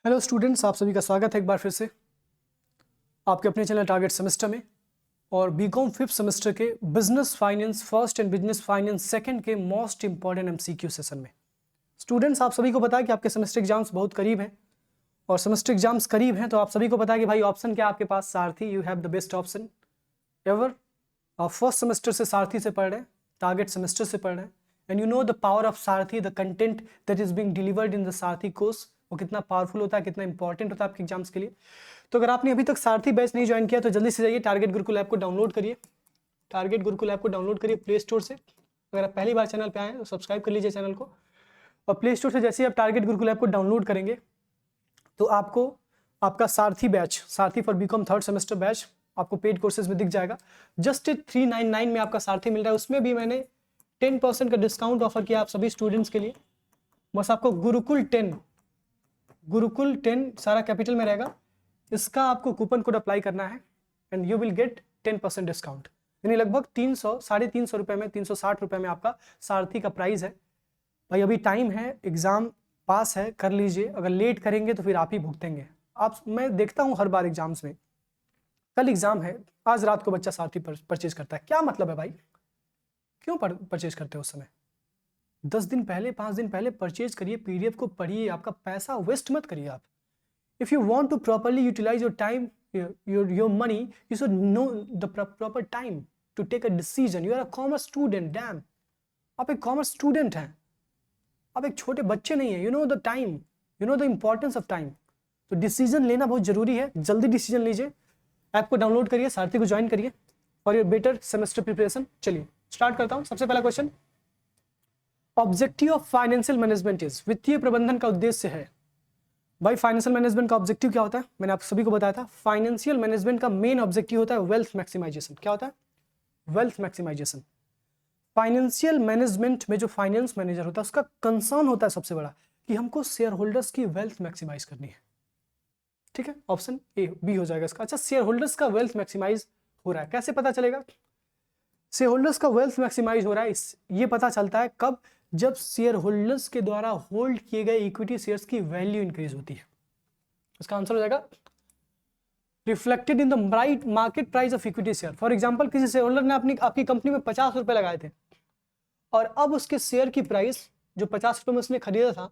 Hello students, आप सभी का स्वागत है एक बार फिर से आपके अपने चैनल टारगेट सेमेस्टर में। और बीकॉम फिफ्थ सेमेस्टर के business finance first and business finance second के मोस्ट इंपॉर्टेंट एमसीक्यू सेशन में स्टूडेंट्स, आप सभी को पता है कि आपके सेमेस्टर एग्जाम्स बहुत करीब हैं। और सेमेस्टर एग्जाम्स करीब हैं तो आप सभी को पता है कि भाई ऑप्शन क्या है आपके पास, सारथी। You have the best option ever. आप फर्स्ट सेमेस्टर से सारथी से पढ़ रहे हैं, टारगेट सेमेस्टर से पढ़ रहे हैं, and you know the power of Sarathi, the content that is being delivered in the Sarathi course, वो कितना पावरफुल होता है, कितना इंपॉर्टेंट होता है आपके एग्जाम्स के लिए। तो अगर आपने अभी तक सारथी बैच नहीं ज्वाइन किया तो जल्दी से जाइए टारगेट गुरुकुल ऐप को डाउनलोड करिए। टारगेट गुरुकुल ऐप को डाउनलोड करिए प्ले स्टोर से। अगर आप पहली बार चैनल पे आए हैं तो सब्सक्राइब कर लीजिए चैनल को। और प्ले स्टोर से जैसे ही आप टारगेट गुरुकुल ऐप को डाउनलोड करेंगे तो आपको आपका Sarathi batch, Sarathi for BCom third semester batch आपको पेड कोर्सेज में दिख जाएगा। जस्ट 399 में आपका सारथी मिल रहा है। उसमें भी मैंने 10% का डिस्काउंट ऑफर किया आप सभी स्टूडेंट्स के लिए। बस आपको गुरुकुल 10 सारा कैपिटल में रहेगा, इसका आपको कूपन कोड अप्लाई करना है and you will get 10% discount. यानी लगभग 300-350 रुपये में, 360 रुपये में आपका सारथी का प्राइस है। भाई अभी टाइम है, एग्जाम पास है, कर लीजिए। अगर लेट करेंगे तो फिर आप ही भुगतेंगे। मैं देखता हूँ हर बार एग्जाम्स में, कल एग्जाम है, आज रात को बच्चा सारथी परचेज करता है। क्या मतलब है भाई, क्यों परचेज करते हो उस समय? 10 दिन पहले, 5 दिन पहले परचेज करिए, पीडीएफ को पढ़िए, आपका पैसा वेस्ट मत करिए आप। If you want to properly utilize your time, your money, you should know the proper time to take a decision. You are a commerce student, damn, आप एक कॉमर्स स्टूडेंट हैं, आप एक छोटे बच्चे नहीं है। You know the time, you know the importance of time. तो डिसीजन लेना बहुत जरूरी है, जल्दी डिसीजन लीजिए। ऐप को डाउनलोड करिए, सारथी को ज्वाइन करिए for your better semester preparation. चलिए स्टार्ट करता हूं। सबसे पहला question, objective of financial management is, वित्तीय प्रबंधन का उद्देश्य है। भाई फाइनेंशियल मैनेजमेंट का ऑब्जेक्टिव क्या होता है? मैंने आप सभी को बताया था, फाइनेंशियल मैनेजमेंट का मेन ऑब्जेक्टिव होता है वेल्थ मैक्सिमाइजेशन। क्या होता है? Wealth maximisation. फाइनेंशियल मैनेजमेंट में जो फाइनेंस मैनेजर होता है उसका कंसर्न होता है सबसे बड़ा कि हमको शेयर होल्डर्स की वेल्थ मैक्सिमाइज करनी है। ठीक है, ऑप्शन ए बी हो जाएगा इसका। अच्छा, शेयर होल्डर्स का वेल्थ मैक्सिमाइज हो रहा है, कैसे पता चलेगा शेयर होल्डर्स का वेल्थ मैक्सिमाइज हो रहा है? ये पता चलता है कब? जब शेयर होल्डर्स के द्वारा होल्ड किए गए इक्विटी शेयर्स की वैल्यू इंक्रीज होती है। इसका आंसर हो जाएगा reflected in the right market price of equity share. For example, किसी शेयर होल्डर ने आपकी कंपनी में 50 रुपए लगाए थे और अब उसके शेयर की प्राइस जो 50 रुपए में उसने खरीदा था,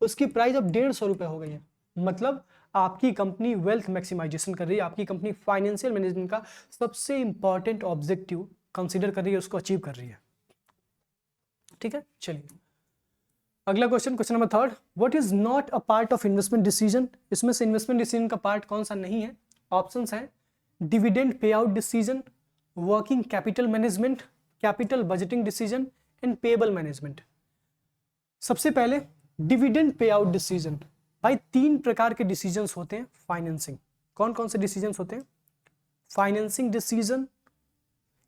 उसकी प्राइस अब 150 रुपए हो गई है। मतलब आपकी कंपनी वेल्थ मैक्सिमाइजेशन कर रही है, आपकी कंपनी फाइनेंशियल मैनेजमेंट का सबसे इंपॉर्टेंट ऑब्जेक्टिव कंसीडर कर रही है, उसको अचीव कर रही है। ठीक है, चलिए अगला question, question number third, what is not a part of investment decision. इसमें से इन्वेस्टमेंट डिसीजन का पार्ट कौन सा नहीं है? ऑप्शंस हैं dividend pay out decision, working capital management, capital budgeting decision and payable management. सबसे पहले डिविडेंड पे आउट डिसीजन। भाई 3 प्रकार के डिसीजंस होते हैं फाइनेंसिंग। कौन कौन से डिसीजंस होते हैं? Financing decision,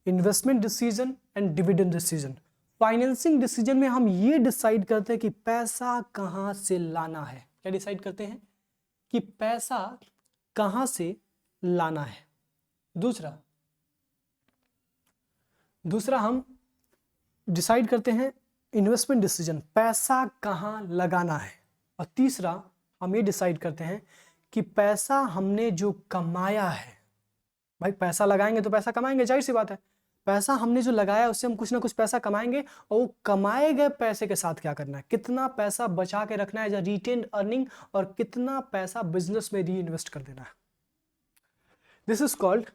investment decision and dividend decision. Financing decision में हम ये डिसाइड करते हैं कि पैसा कहां से लाना है। क्या डिसाइड करते हैं? कि पैसा कहां से लाना है। दूसरा हम डिसाइड करते हैं इन्वेस्टमेंट डिसीजन, पैसा कहां लगाना है। और तीसरा हम ये डिसाइड करते हैं कि पैसा हमने जो कमाया है, भाई पैसा लगाएंगे तो पैसा कमाएंगे, जाहिर सी बात है। पैसा हमने जो लगाया उससे हम कुछ ना कुछ पैसा कमाएंगे, और वो कमाए गए पैसे के साथ क्या करना है, कितना पैसा बचा के रखना है एज अ रिटेन्ड अर्निंग, और कितना पैसा बिजनेस में री इन्वेस्ट कर देना है। This is called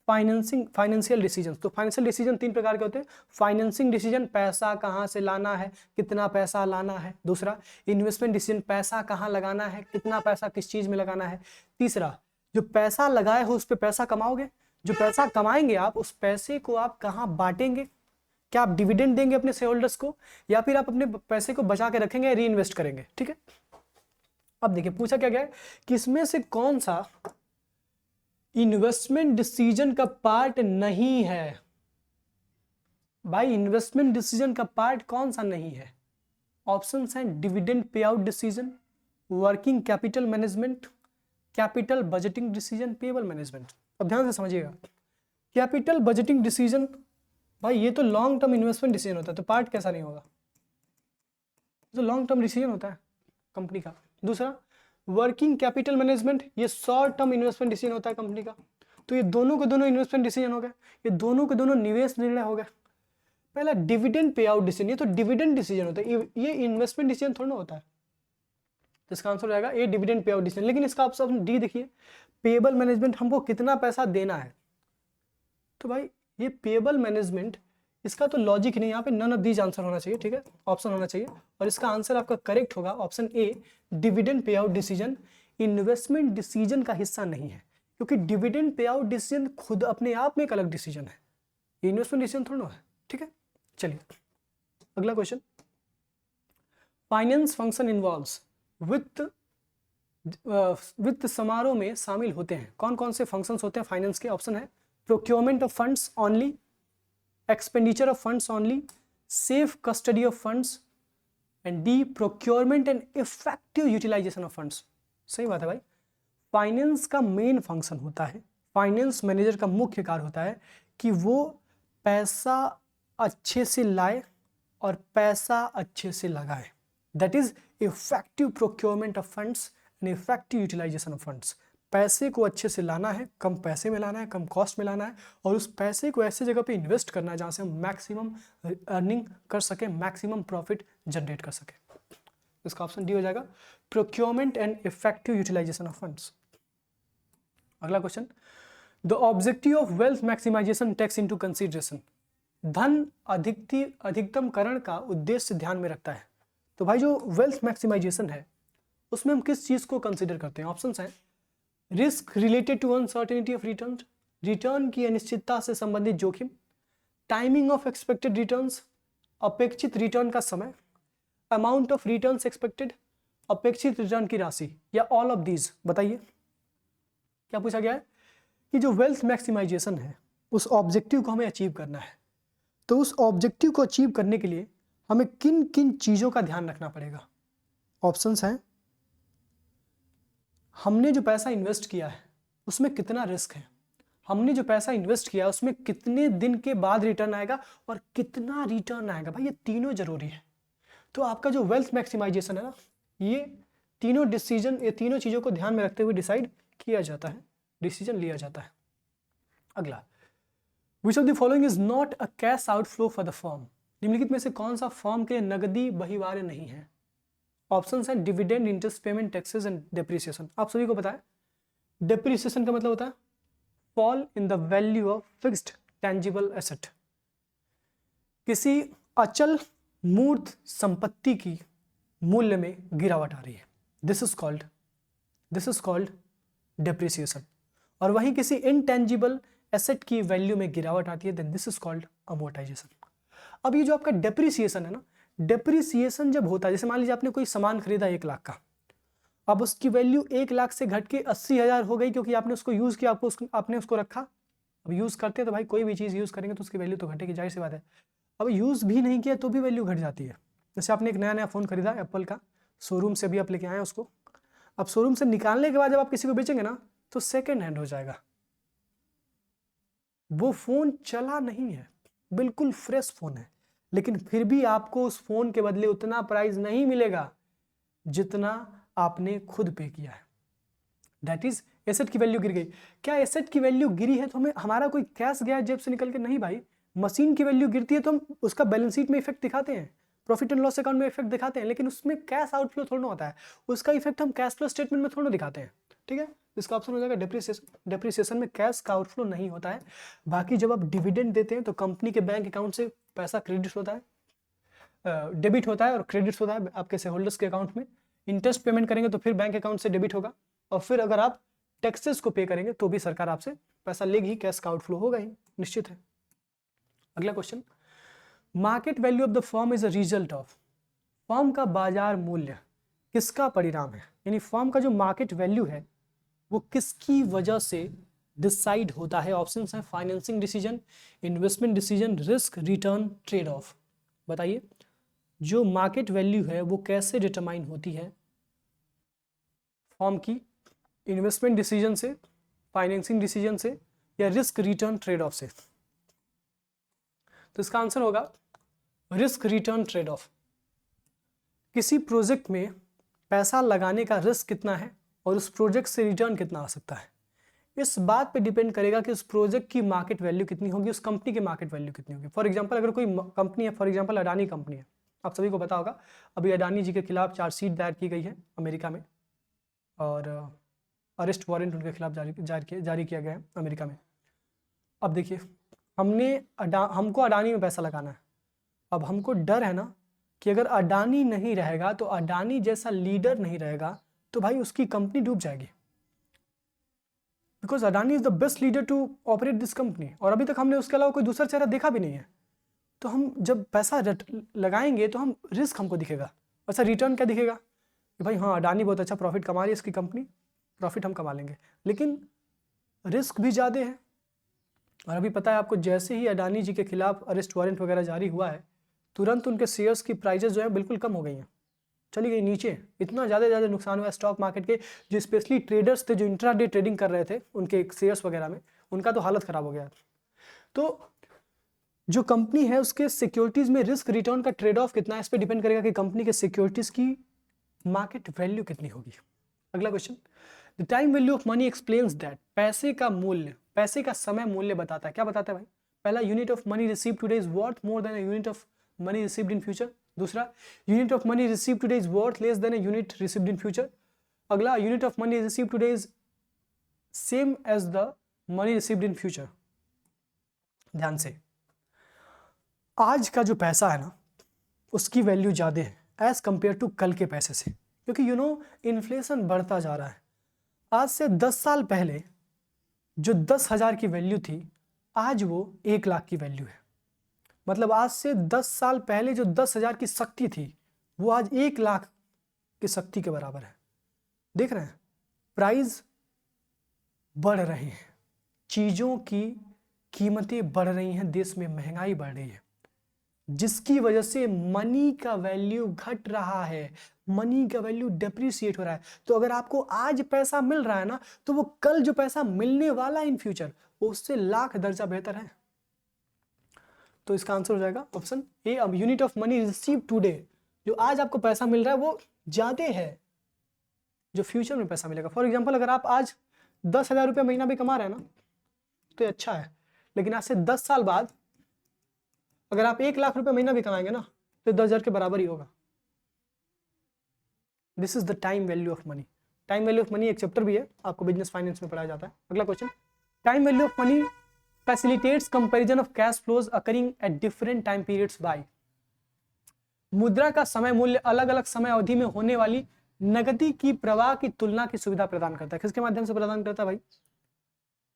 financial decision. तो फाइनेंशियल डिसीजन 3 प्रकार के होते हैं। फाइनेंसिंग डिसीजन, पैसा कहां से लाना है, कितना पैसा लाना है। दूसरा इन्वेस्टमेंट डिसीजन, पैसा कहां लगाना है, कितना पैसा किस चीज में लगाना है। तीसरा जो पैसा लगाए हो उस पर पैसा कमाओगे, जो पैसा कमाएंगे आप उस पैसे को आप कहां बांटेंगे। क्या आप डिविडेंड देंगे अपने शेयर होल्डर्स को, या फिर आप अपने पैसे को बचा के रखेंगे, री इन्वेस्ट करेंगे। ठीक है, अब देखिए पूछा क्या गया है कि इसमें से कौन सा इन्वेस्टमेंट डिसीजन का पार्ट नहीं है। भाई इन्वेस्टमेंट डिसीजन का पार्ट कौन सा नहीं है? ऑप्शंस हैं dividend pay out decision, working capital management, capital budgeting decision, payable management. अब ध्यान से समझिएगा, कैपिटल बजटिंग डिसीजन, भाई ये तो लॉन्ग टर्म इन्वेस्टमेंट डिसीजन होता है, तो पार्ट कैसा नहीं होगा? तो लॉन्ग टर्म डिसीजन होता है कंपनी का। दूसरा वर्किंग कैपिटल मैनेजमेंट, ये शॉर्ट टर्म इन्वेस्टमेंट डिसीजन होता है कंपनी का। तो ये दोनों के दोनों इन्वेस्टमेंट डिसीजन हो गए, ये दोनों के दोनों निवेश निर्णय हो गए। पहला डिविडेंड पे आउट डिसीजन, ये तो डिविडेंड डिसीजन होता है, ये इन्वेस्टमेंट डिसीजन थोड़ा ना होता है। तो इसका आंसर हो जाएगा ए डिविडेंड पे आउट डिसीजन। लेकिन इसका ऑप्शन डी देखिए, पेएबल मैनेजमेंट, हमको कितना पैसा देना है। तो भाई ये पेएबल मैनेजमेंट, इसका तो लॉजिक नहीं, यहाँ पे नन ऑफ दीज आंसर होना चाहिए, ठीक है, ऑप्शन होना चाहिए। और इसका आंसर आपका करेक्ट होगा option A, dividend pay out decision investment decision का हिस्सा नहीं है, क्योंकि डिविडेंड पे आउट डिसीजन खुद अपने आप में एक अलग डिसीजन है, इन्वेस्टमेंट डिसीजन थोड़ा है, ठीक है। चलिए अगला क्वेश्चन, फाइनेंस फंक्शन इन्वॉल्व्स वित्त समारोह में शामिल होते हैं, कौन कौन से फंक्शंस होते हैं फाइनेंस के। ऑप्शन है procurement of funds only, expenditure of funds only, safe custody of funds, and the procurement and effective utilisation of funds. सही बात है भाई, फाइनेंस का मेन फंक्शन होता है, फाइनेंस मैनेजर का मुख्य कार्य होता है कि वो पैसा अच्छे से लाए और पैसा अच्छे से लगाए, that is effective procurement of funds and effective utilisation of funds. पैसे को अच्छे से लाना है, कम पैसे में लाना है, कम कॉस्ट में लाना है, और उस पैसे को ऐसे जगह पे इन्वेस्ट करना है जहाँ से हम मैक्सिमम अर्निंग कर सके, मैक्सिमम प्रॉफिट जनरेट कर सके। इसका ऑप्शन डी हो जाएगा, procurement and effective utilisation of funds. अगला question, the objective of wealth maximisation takes into consideration, धन अधिकतमकरण का उद्देश्य ध्यान में रखता है। तो भाई जो वेल्थ मैक्सिमाइजेशन है उसमें हम किस चीज को कंसीडर करते हैं। ऑप्शंस हैं risk related to uncertainty of return, return की अनिश्चितता से संबंधित जोखिम, टाइमिंग ऑफ एक्सपेक्टेड रिटर्न्स, अपेक्षित रिटर्न का समय, अमाउंट ऑफ रिटर्न्स एक्सपेक्टेड, अपेक्षित रिटर्न की राशि, या ऑल ऑफ दीज। बताइए क्या पूछा गया है कि जो वेल्थ मैक्सिमाइजेशन है उस ऑब्जेक्टिव को हमें अचीव करना है, तो उस ऑब्जेक्टिव को अचीव करने के लिए हमें किन किन चीज़ों का ध्यान रखना पड़ेगा। ऑप्शंस हैं हमने जो पैसा इन्वेस्ट किया है उसमें कितना रिस्क है, हमने जो पैसा इन्वेस्ट किया है उसमें कितने दिन के बाद रिटर्न आएगा और कितना रिटर्न आएगा। भाई ये तीनों जरूरी है। तो आपका जो वेल्थ मैक्सिमाइजेशन है ना, ये तीनों डिसीजन, ये तीनों चीज़ों को ध्यान में रखते हुए डिसाइड किया जाता है, डिसीजन लिया जाता है। अगला, which of the following is not a cash outflow for the firm, निम्नलिखित में से कौन सा फर्म के नगदी बहिर्वाह नहीं है। ऑप्शंस हैं dividend, interest payment, taxes and depreciation. आप सभी को पता है डेप्रिसिएशन का मतलब होता है fall in the value of fixed tangible asset, किसी अचल मूर्त संपत्ति की मूल्य में गिरावट आ रही है, दिस इज कॉल्ड डेप्रिसिएशन। और वहीं किसी इनटेंजिबल एसेट की वैल्यू में गिरावट आती है, then this is called amortization. अब ये जो आपका डेप्रिसिएशन है ना, डेप्रिसिएशन जब होता है, जैसे मान लीजिए आपने कोई सामान खरीदा 1 लाख का, अब उसकी वैल्यू 1 लाख से घट के 80,000 हो गई, क्योंकि आपने उसको यूज किया, आपने उसको रखा। अब यूज करते हैं तो भाई कोई भी चीज यूज करेंगे तो उसकी वैल्यू तो घटेगी, जाहिर सी बात है। अब यूज भी नहीं किया तो भी वैल्यू घट जाती है। जैसे आपने एक नया फोन खरीदा एप्पल का, शोरूम से भी आप लेके आए उसको, अब शोरूम से निकालने के बाद जब आप किसी को बेचेंगे ना तो सेकेंड हैंड हो जाएगा, वो फोन चला नहीं है, बिल्कुल फ्रेश फोन है, लेकिन फिर भी आपको उस फोन के बदले उतना प्राइस नहीं मिलेगा जितना आपने खुद पे किया है। दैट इज एसेट की वैल्यू गिर गई। क्या एसेट की वैल्यू गिरी है तो हमें हमारा कोई कैश गया जेब से निकल के? नहीं भाई, मशीन की वैल्यू गिरती है तो हम उसका बैलेंस शीट में इफेक्ट दिखाते हैं, प्रॉफिट एंड लॉस अकाउंट में इफेक्ट दिखाते हैं, लेकिन उसमें कैश आउटफ्लो थोड़ा होता है, उसका इफेक्ट हम कैश फ्लो स्टेटमेंट में थोड़ा दिखाते हैं। ठीक है, इसका ऑप्शन हो जाएगा डेप्रिसिएशन। डेप्रिसिएशन में कैश का आउटफ्लो नहीं होता है। बाकी जब आप डिविडेंड देते हैं तो कंपनी के बैंक अकाउंट से पैसा क्रेडिट होता है, डेबिट होता है और क्रेडिट होता है आपके शेयर होल्डर्स के अकाउंट में। इंटरेस्ट पेमेंट करेंगे तो फिर बैंक अकाउंट से डेबिट होगा, और फिर अगर आप टैक्सेस को पे करेंगे तो भी सरकार आपसे पैसा लेगी, कैश का आउटफ्लो होगा ही, निश्चित है। अगला question, market value of the firm is a result of, firm का बाजार मूल्य किसका परिणाम है, यानी फर्म का जो मार्केट वैल्यू है वो किसकी वजह से डिसाइड होता है। ऑप्शंस हैं financing decision, investment decision, risk, return, trade off. बताइए जो मार्केट वैल्यू है वो कैसे डिटरमाइन होती है फर्म की, इन्वेस्टमेंट डिसीजन से, फाइनेंसिंग डिसीजन से, या रिस्क रिटर्न ट्रेड ऑफ से। तो इसका आंसर होगा रिस्क रिटर्न ट्रेड ऑफ। किसी प्रोजेक्ट में पैसा लगाने का रिस्क कितना है और उस प्रोजेक्ट से रिटर्न कितना आ सकता है, इस बात पे डिपेंड करेगा कि उस प्रोजेक्ट की मार्केट वैल्यू कितनी होगी, उस कंपनी की मार्केट वैल्यू कितनी होगी। फॉर एग्जांपल अगर कोई कंपनी है, फॉर एग्जांपल अडानी कंपनी है, आप सभी को पता होगा अभी अडानी जी के खिलाफ चार्जशीट दायर की गई है अमेरिका में और अरेस्ट वारंट उनके खिलाफ जारी किया गया है अमेरिका में। अब देखिए हमको अडानी में पैसा लगाना है। अब हमको डर है ना कि अगर अडानी नहीं रहेगा तो अडानी जैसा लीडर नहीं रहेगा तो भाई उसकी कंपनी डूब जाएगी, because Adani is the best leader to operate this company और अभी तक हमने उसके अलावा कोई दूसरा चेहरा देखा भी नहीं है। तो हम जब पैसा लगाएंगे तो हम रिस्क हमको दिखेगा, अच्छा रिटर्न क्या दिखेगा कि भाई हाँ अडानी बहुत अच्छा प्रॉफिट कमा रही है, इसकी कंपनी प्रॉफिट हम कमा लेंगे, लेकिन रिस्क भी ज़्यादा है। और अभी पता है आपको, जैसे ही अडानी जी के खिलाफ अरेस्ट वारंट वगैरह जारी हुआ है तुरंत उनके शेयर्स की प्राइजेस जो है बिल्कुल कम हो गई हैं, चली गई नीचे। इतना ज़्यादा नुकसान हुआ स्टॉक मार्केट के, जो स्पेशली ट्रेडर्स थे जो इंट्राडे ट्रेडिंग कर रहे थे उनके शेयर्स वगैरह में, उनका तो हालत ख़राब हो गया। तो जो कंपनी है उसके सिक्योरिटीज़ में रिस्क रिटर्न का ट्रेड ऑफ कितना है, इस पर डिपेंड करेगा कि कंपनी के सिक्योरिटीज़ की मार्केट वैल्यू कितनी होगी। अगला question, the time value of money explains that, पैसे का मूल्य, पैसे का समय मूल्य बताता है। क्या बताता है भाई? पहला, unit of money receive today is worth more than a unit of money received in future. दूसरा, unit of money receive today is worth less than a unit received in future. अगला, unit of money receive today is same as the money received in future. ध्यान से, आज का जो पैसा है ना उसकी वैल्यू ज़्यादा है एज कंपेयर टू कल के पैसे से, क्योंकि इन्फ्लेशन बढ़ता जा रहा है। आज से 10 साल पहले जो 10,000 की वैल्यू थी आज वो 1 लाख की वैल्यू है। मतलब आज से 10 साल पहले जो 10,000 की शक्ति थी वो आज 1 लाख की शक्ति के बराबर है। देख रहे हैं, प्राइस बढ़ रहे हैं, चीज़ों की कीमतें बढ़ रही हैं, देश में महंगाई बढ़ रही है, जिसकी वजह से मनी का वैल्यू घट रहा है, मनी का वैल्यू डेप्रिसिएट हो रहा है। तो अगर आपको आज पैसा मिल रहा है ना तो वो कल जो पैसा मिलने वाला है इन फ्यूचर वो उससे लाख दर्जा बेहतर है। तो इसका आंसर हो जाएगा ऑप्शन ए। अब unit of money receive today, जो आज आपको पैसा मिल रहा है वो ज्यादा है जो फ्यूचर में पैसा मिलेगा। फॉर एग्जाम्पल, अगर आप आज 10,000 रुपये महीना भी कमा रहे हैं ना तो अच्छा है, लेकिन आज से 10 साल बाद अगर आप 1 लाख रुपए महीना भी कमाएंगे ना तो 10,000 के बराबर ही होगा। This is the time value of money. Time value of money एक चैप्टर भी है, आपको बिजनेस फाइनेंस में पढ़ाया जाता है। अगला question, time value of money facilitates comparison of cash flows occurring at different time periods by. मुद्रा का समय मूल्य अलग अलग समय अवधि में होने वाली नकदी की प्रवाह की तुलना की सुविधा प्रदान करता है। किसके माध्यम से प्रदान करता है भाई?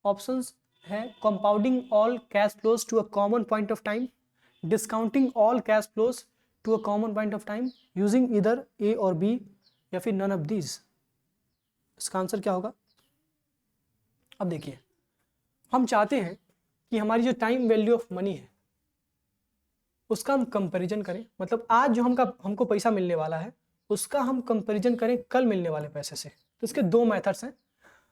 ऑप्शंस है, compounding all cash flows to a common point of time, discounting all cash flows to a common point of time, using इधर ए और बी या फिर नन ऑफ दीज। इसका आंसर क्या होगा? अब देखिए, हम चाहते हैं कि हमारी जो टाइम वैल्यू ऑफ मनी है उसका हम कंपैरिजन करें, मतलब आज जो हमको पैसा मिलने वाला है उसका हम कंपैरिजन करें कल मिलने वाले पैसे से। तो इसके दो मेथड्स हैं,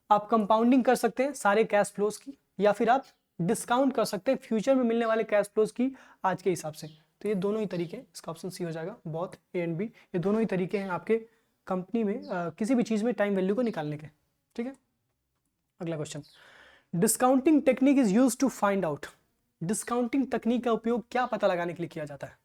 आप कंपाउंडिंग कर सकते हैं सारे कैश फ्लोज की, या फिर आप डिस्काउंट कर सकते हैं फ्यूचर में मिलने वाले कैश फ्लोज की आज के हिसाब से। तो ये दोनों ही तरीके, इसका ऑप्शन सी हो जाएगा, बोथ ए एंड बी। ये दोनों ही तरीके हैं आपके कंपनी में किसी भी चीज़ में टाइम वैल्यू को निकालने के। ठीक है, अगला question, discounting technique is use to find out. Discounting तकनीक का उपयोग क्या पता लगाने के लिए किया जाता है?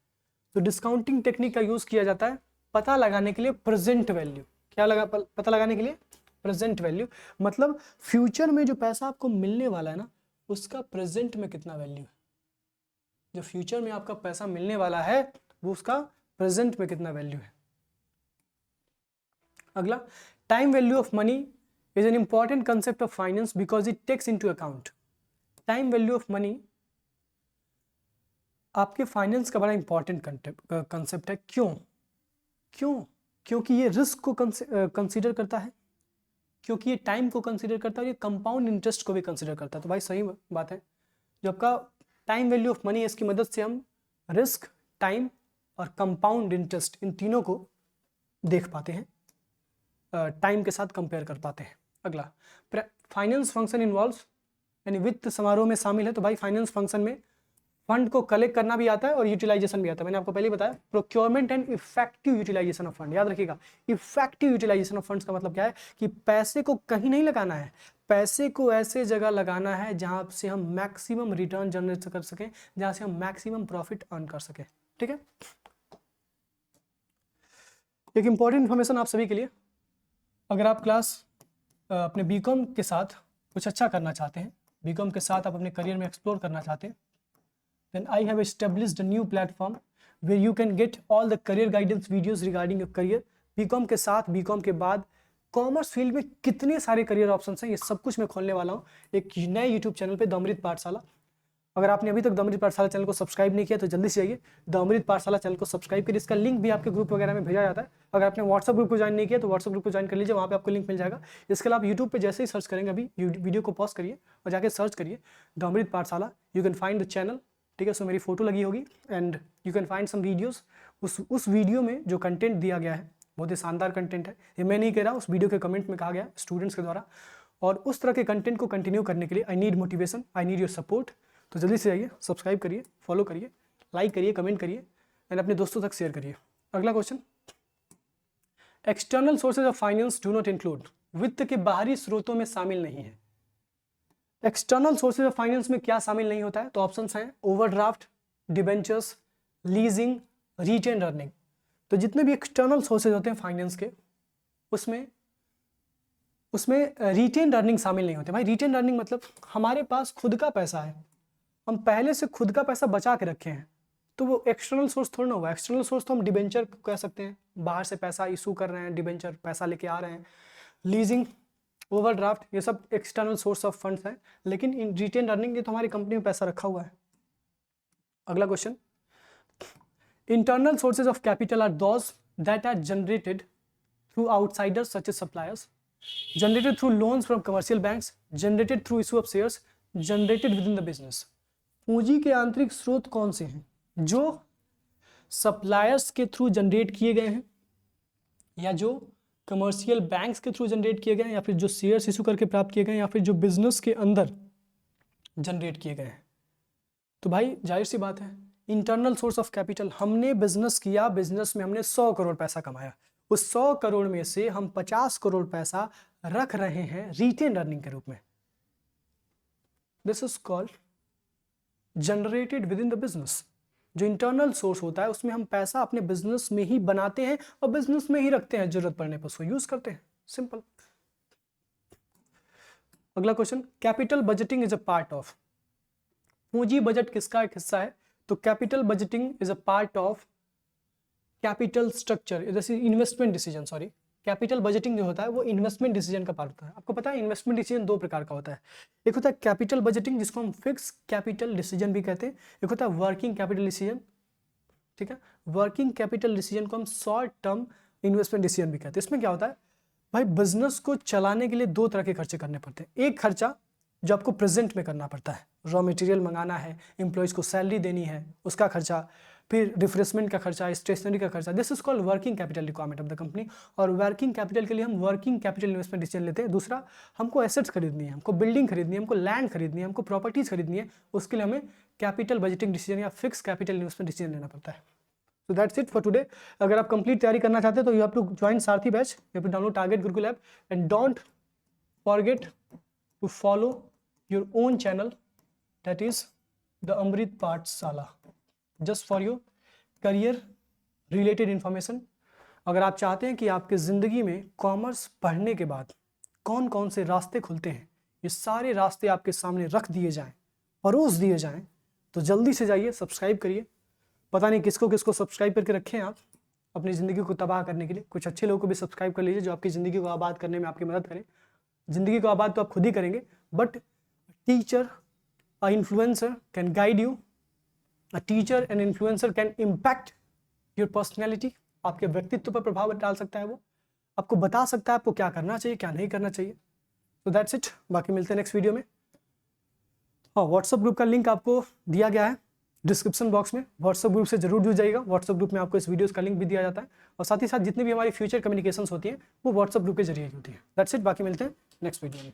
तो डिस्काउंटिंग टेक्निक का यूज किया जाता है पता लगाने के लिए प्रेजेंट वैल्यू। क्या पता लगाने के लिए? प्रेजेंट वैल्यू, मतलब फ्यूचर में जो पैसा आपको मिलने वाला है ना उसका प्रेजेंट में कितना वैल्यू है। जो फ्यूचर में आपका पैसा मिलने वाला है वो उसका प्रेजेंट में कितना वैल्यू है। अगला, time value of money is an important concept of finance because it takes into account. Time value of money आपके फाइनेंस का बड़ा इंपॉर्टेंट कंसेप्ट है। क्यों? क्योंकि ये रिस्क को कंसीडर करता है, क्योंकि ये टाइम को कंसीडर करता है, ये कंपाउंड इंटरेस्ट को भी कंसीडर करता है। तो भाई सही बात है, जो आपका टाइम वैल्यू ऑफ मनी है इसकी मदद से हम रिस्क, टाइम और कंपाउंड इंटरेस्ट इन तीनों को देख पाते हैं, टाइम के साथ कंपेयर कर पाते हैं। अगला, फाइनेंस फंक्शन इन्वॉल्व्स, यानी वित्त समारोह में शामिल है। तो भाई फाइनेंस फंक्शन में फंड को कलेक्ट करना भी आता है और यूटिलाइजेशन भी आता है। मैंने आपको पहले ही बताया, procurement and effective utilisation of fund. याद रखिएगा, इफेक्टिव यूटिलाइजेशन ऑफ फंड्स का मतलब क्या है कि पैसे को कहीं नहीं लगाना है, पैसे को ऐसे जगह लगाना है जहां से हम मैक्सिमम रिटर्न जनरेट कर सकें, जहां से हम मैक्सिमम प्रॉफिट अर्न कर सकें। ठीक है, एक इंपॉर्टेंट इन्फॉर्मेशन आप सभी के लिए, अगर आप क्लास अपने बीकॉम के साथ कुछ अच्छा करना चाहते हैं, बीकॉम के साथ आप अपने करियर में एक्सप्लोर करना चाहते हैं, then I have established a new platform where you can get all the career guidance videos regarding your career। BCom के साथ, बीकॉम के बाद कॉमर्स फील्ड में कितने सारे करियर ऑप्शंस हैं, ये सब कुछ मैं खोलने वाला हूँ एक नए यूट्यूब चैनल पे, द अमृत पाठशाला। अगर आपने अभी तक द अमृत पाठशाला चैनल को सब्सक्राइब नहीं किया तो जल्दी से जाइए द अमृत पाठशाला चैनल को सब्सक्राइब करिए। इसका लिंक भी आपके ग्रुप वगैरह में भेजा जाता है। अगर आपने व्हाट्सअप ग्रुप को ज्वाइन नहीं किया तो व्हाट्सअप ग्रुप को ज्वाइन कर लीजिए, वहाँ पे आपको लिंक मिल जाएगा। इसके अलावा यूट्यूब पे जैसे ही सर्च करेंगे, अभी वीडियो को पॉज करिए और जाके सर्च करिए the Amrit Pathshala, you can find the channel. ठीक है, उसमें मेरी फोटो लगी होगी and you can find some videos. उस वीडियो में जो कंटेंट दिया गया है बहुत ही शानदार कंटेंट है, ये मैं नहीं कह रहा, उस वीडियो के कमेंट में कहा गया स्टूडेंट्स के द्वारा। और उस तरह के कंटेंट को कंटिन्यू करने के लिए I need motivation, I need your support. तो जल्दी से जाइए, सब्सक्राइब करिए, फॉलो करिए, लाइक करिए, कमेंट करिए एंड अपने दोस्तों तक शेयर करिए। अगला question, external sources of finance do not include, वित्त के बाहरी स्रोतों में शामिल नहीं है। एक्सटर्नल सोर्सेज ऑफ फाइनेंस में क्या शामिल नहीं होता है? तो ऑप्शंस हैं overdraft, debentures, leasing, retain earning. तो जितने भी एक्सटर्नल सोर्सेज होते हैं फाइनेंस के, उसमें रिटेन अर्निंग शामिल नहीं होते। भाई रिटेन अर्निंग मतलब हमारे पास खुद का पैसा है, हम पहले से खुद का पैसा बचा के रखे हैं, तो वो एक्सटर्नल सोर्स थोड़ा ना हुआ। एक्सटर्नल सोर्स तो हम डिबेंचर कह सकते हैं, बाहर से पैसा इशू कर रहे हैं, डिबेंचर पैसा लेके आ रहे हैं। लीजिंग, ओवरड्राफ्ट, ये सब एक्सटर्नल सोर्स ऑफ फंड्स हैं, लेकिन इन रिटेन अर्निंग ये तो हमारी कंपनी में पैसा रखा हुआ है। अगला question, internal sources of capital are those that are generated through outsiders such as suppliers, generated through loans from commercial banks, generated through issue of shares, generated within the business. पूंजी के आंतरिक स्रोत कौन से हैं? जो suppliers के through generate किए गए हैं, या जो कमर्शियल बैंक्स के थ्रू जनरेट किए गए हैं, या फिर जो शेयर्स इशू करके प्राप्त किए गए हैं, या फिर जो बिजनेस के अंदर जनरेट किए गए हैं। तो भाई जाहिर सी बात है, इंटरनल सोर्स ऑफ कैपिटल, हमने बिजनेस किया, बिजनेस में हमने 100 करोड़ पैसा कमाया, उस 100 करोड़ में से हम 50 करोड़ पैसा रख रहे हैं रिटेन अर्निंग के रूप में। This is called generated within the business. जो इंटरनल सोर्स होता है उसमें हम पैसा अपने बिजनेस में ही बनाते हैं और बिजनेस में ही रखते हैं, जरूरत पड़ने पर उसको यूज करते हैं, सिंपल। अगला question, capital budgeting is a part of, पूंजी बजट किसका एक हिस्सा है? तो capital budgeting is a part of capital structure, जैसे investment decision, sorry, capital budgeting जो होता है वो इन्वेस्टमेंट डिसीजन का पार्ट होता है। आपको पता है इन्वेस्टमेंट डिसीजन दो प्रकार का होता है, एक होता है कैपिटल बजटिंग जिसको हम फिक्स कैपिटल डिसीजन भी कहते हैं, एक होता है वर्किंग कैपिटल डिसीजन। ठीक है, वर्किंग कैपिटल डिसीजन को हम शॉर्ट टर्म इन्वेस्टमेंट डिसीजन भी कहते हैं। इसमें क्या होता है भाई, बिजनेस को चलाने के लिए दो तरह के खर्चे करने पड़ते हैं। एक खर्चा जो आपको प्रेजेंट में करना पड़ता है, रॉ मटेरियल मंगाना है, एम्प्लॉयज़ को सैलरी देनी है, उसका खर्चा, फिर रिफ्रेशमेंट का खर्चा, स्टेशनरी का खर्चा। This is called working capital requirement of the company. और वर्किंग कैपिटल के लिए हम वर्किंग कैपिटल इन्वेस्टमेंट डिसीजन लेते हैं। दूसरा, हमको एसेट्स खरीदनी है, हमको बिल्डिंग खरीदनी है, हमको लैंड खरीदनी है, हमको प्रॉपर्टीज खरीदनी है, उसके लिए हमें कैपिटल बजटिंग डिसीजन या फिक्स कैपिटल इन्वेस्टमेंट डिसीजन लेना पड़ता है। So that's it for today. अगर आप कंप्लीट तैयारी करना चाहते हैं तो you have to join Sarathi batch, you have to download Target Gurukul app and don't forget to follow your own channel that is the Amrit Pathshala, just for your career related information. अगर आप चाहते हैं कि आपके ज़िंदगी में कॉमर्स पढ़ने के बाद कौन कौन से रास्ते खुलते हैं, ये सारे रास्ते आपके सामने रख दिए जाएं, परोस दिए जाएं, तो जल्दी से जाइए, सब्सक्राइब करिए। पता नहीं किसको किसको सब्सक्राइब करके रखें आप अपनी ज़िंदगी को तबाह करने के लिए, कुछ अच्छे लोगों को भी सब्सक्राइब कर लीजिए जो आपकी ज़िंदगी को आबाद करने में आपकी मदद करें। ज़िंदगी को आबाद तो आप खुद ही करेंगे, but teacher, a influencer can guide you, a teacher and influencer can impact your personality. आपके व्यक्तित्व पर प्रभाव डाल सकता है, वो आपको बता सकता है आपको क्या करना चाहिए क्या नहीं करना चाहिए। तो दैट्स इट, बाकी मिलते हैं नेक्स्ट वीडियो में। हाँ, व्हाट्सअप ग्रुप का लिंक आपको दिया गया है डिस्क्रिप्शन बॉक्स में, व्हाट्सअप ग्रुप से जरूर जुड़ जाइएगा। व्हाट्सअप ग्रुप में आपको इस वीडियोस का लिंक भी दिया जाता है और साथ ही साथ जितनी भी हमारी फ्यूचर कम्युनिकेशंस होती हैं वो व्हाट्सअप ग्रुप के जरिए होती है। दैट्स इट, बाकी मिलते हैं नेक्स्ट वीडियो में।